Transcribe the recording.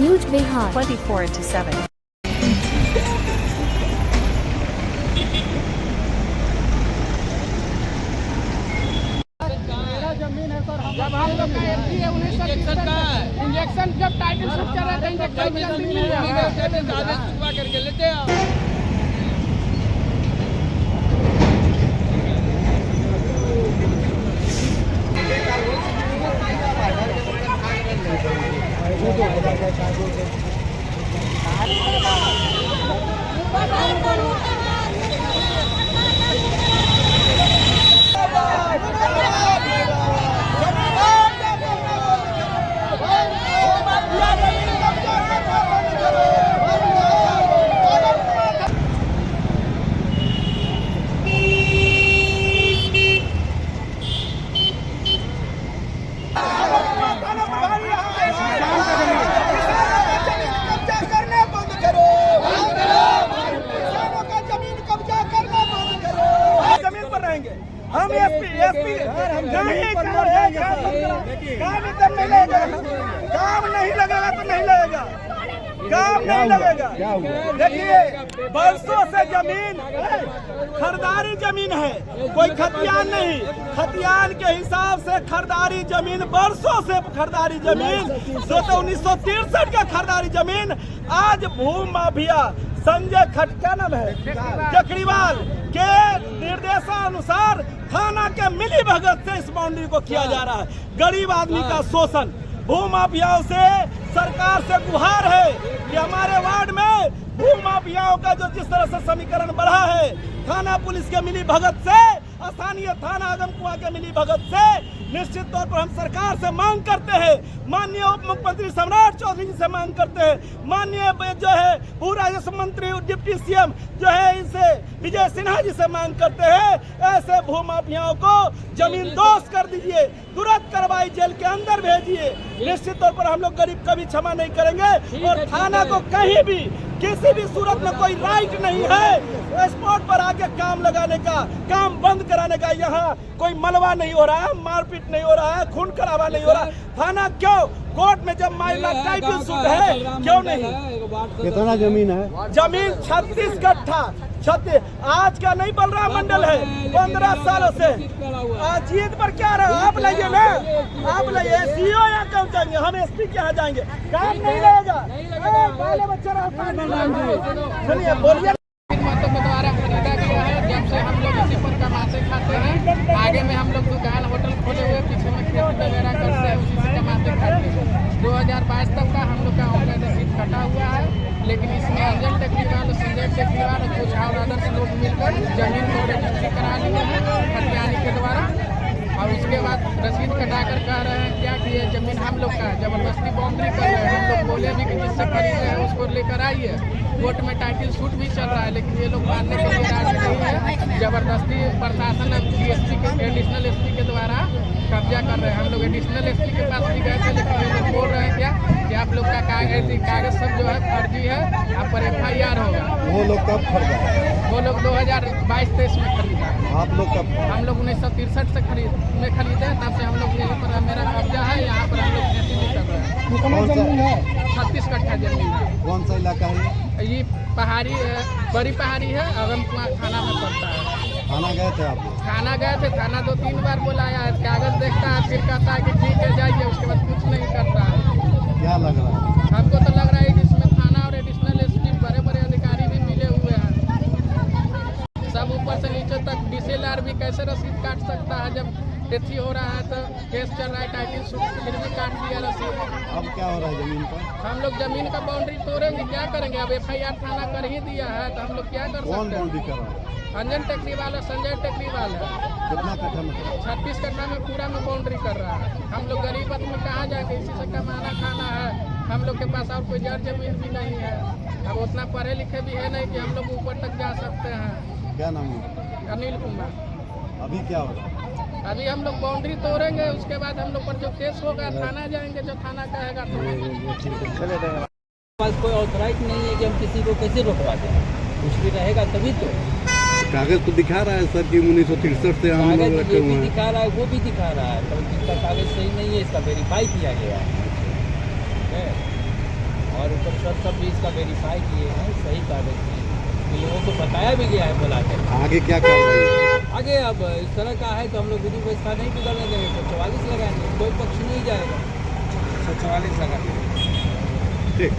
News Bihar 24/7। जमीन है sir, जब हम लोग का एंट्री है 1930 का इंजेक्शन जब टाइटल स्ट्रक्चर है तो इंजेक्शन जल्दी मिल जाएगा करके लेते हैं। हम एसपी नहीं काम नहीं लगेगा तो नहीं लगेगा, काम नहीं लगेगा। देखिए बरसों से जमीन खरीदारी जमीन है, कोई खतियान नहीं, खतियान के हिसाब से खरीदारी जमीन बरसों से खरीदारी जमीन 1963 का खरीदारी जमीन आज भूमि माफिया संजय क्या नाम है जकरीवाल के निर्देशानुसार थाना के मिली भगत से इस बाउंड्री को किया जा रहा है। गरीब आदमी का शोषण, भू माफियाओं से सरकार से गुहार है कि हमारे वार्ड में भू माफियाओं का जो जिस तरह से समीकरण बढ़ा है, थाना पुलिस के मिली भगत से, स्थानीय थाना आगमकुआं के मिली भगत से, निश्चित तौर पर हम सरकार से मांग करते हैं, माननीय उप मुख्यमंत्री सम्राट चौधरी जी से मांग करते हैं, माननीय जो है भू राजस्व मंत्री डिप्टी सीएम जो है इनसे विजय सिन्हा जी से मांग करते हैं, ऐसे भू माफियाओं को जमीन दोस्त कर दीजिए, तुरंत कार्रवाई जेल के अंदर भेजिए। निश्चित तौर पर हम लोग गरीब कभी क्षमा नहीं करेंगे और थाना को कहीं भी किसी भी सूरत में कोई राइट नहीं है स्पॉट पर आके काम लगाने का, काम बंद कराने का। यहाँ कोई मलबा नहीं हो रहा है, मारपीट नहीं हो रहा है, खून खराबा नहीं हो रहा। थाना क्यों कोर्ट में जब मामला टाइटल सूट है क्यों नहीं? कितना जमीन है? जमीन 36 कट्ठा, 36। आज का नहीं बलराम मंडल है, 15 सालों से। आज जीत पर क्या रहा? आप लाइए ना, आप लाइए। सीओ यहाँ क्यों जाएंगे? हम एसपी के यहाँ जाएंगे, काम नहीं लगेगा। बाले बच्चे चलिए बोलिए। द्वारा खरीदा गया है, जब से हम लोग इसी पर कमाते खाते हैं। आगे में हम लोग दुकान होटल खोले हुए, पीछे में खेती वगैरह करते हैं, उसी से कमाते खाते हैं। 2022 तक का हम लोग का ऑनलाइन रसीद कटा हुआ है, लेकिन इसमें अंजन टेक्निकल, संजय टेक्निकल और कुछ और अदर्स लोग मिलकर जमीन को रजिस्ट्री करा लिए हैं खतियानी के द्वारा। और उसके बाद रसीद कटाकर कह रहे हैं क्या कि ये जमीन हम लोग का है, जबरदस्ती बाउंड्री कर रहे हैं। हम लोग बोले भी कि जिससे खरीदे हैं उसको लेकर आइए। कोर्ट में टाइटल सूट भी चल रहा है, लेकिन ये लोग मानने के लिए राजी नहीं है। जबरदस्ती प्रशासन डीएसपी के एडिशनल एसपी के द्वारा कब्जा कर रहे हैं। हम लोग एडिशनल एसपी के पास भी गए थे, लेकिन ये लोग बोल रहे हैं क्या कि आप लोग का कागज सब जो है फर्जी है, आप पर FIR होगा। वो लोग कब खरीदा? वो लोग 2022-23 में खरीदा। आप लोग कब? हम लोग 1963 से खरीदे, तब से हम लोग यहीं पर मेरा कब्जा है। यहाँ पर हम लोग खेती भी कर रहे हैं। 36 कट्ठा जमीन है। कौन सा इलाका है ये? पहाड़ी बड़ी पहाड़ी है, आगमकुआं थाना में पड़ता है। थाना गए थे आप? थाना गए थे, थाना 2-3 बार बुलाया है, कागज देखता है, फिर कहता है कि ठीक है जाइए, उसके बाद कुछ नहीं करता है। क्या लग रहा है? हमको तो लग रहा है कि इसमें थाना और एडिशनल एसपी बड़े बड़े अधिकारी भी मिले हुए हैं। सब ऊपर से नीचे तक DCLR भी कैसे रसीद काट सकता है? जब डेथी हो रहा है तो केस चल रहा है, टाइटल सूट फिर भी काट दिया रसीद। अब क्या हो रहा है जमीन पर? हम लोग जमीन का बाउंड्री तोड़ेंगे, क्या करेंगे? अब FIR थाना कर ही दिया है तो हम लोग क्या कर सकते हैं? कौन बाउंड्री कर रहा है? अंजन टेक्निकल और संजय टेक्निकल है। कितना कट्ठा में? 36 कट्ठा में पूरा में बाउंड्री कर रहा है। हम लोग गरीब आदमी कहाँ जाएंगे? इसी से कमाना खाना है। हम लोग के पास और कोई जड़ जमीन भी नहीं है। अब उतना पढ़े लिखे भी है नहीं कि हम लोग ऊपर तक जा सकते हैं। क्या नाम है? अनिल कुमार। अभी क्या हो रहा है? अभी हम लोग बाउंड्री तोड़ेंगे, उसके बाद हम लोग पर जो केस होगा थाना जाएंगे, जो थाना कहेगा तो। पास कोई ऑथराइज नहीं है कि हम किसी को कैसे रोकवा दें, कुछ भी रहेगा तभी तो। कागज तो दिखा रहा है सर कि 1963 से हम लोग रखे हुए हैं। दिखा रहा है, वो भी दिखा रहा है, पर जिसका कागज सही नहीं है इसका वेरीफाई किया गया है। सर सब भी इसका वेरीफाई किए हैं, सही कागज हैं, इन लोगों को बताया भी गया है बुला के। आगे क्या कार्रवाई? आगे अब इस तरह का है तो हम लोग विधि व्यवस्था नहीं बिगड़ने देंगे, 144 लगाएंगे, कोई पक्ष नहीं जाएगा, 144 लगाएंगे। ठीक।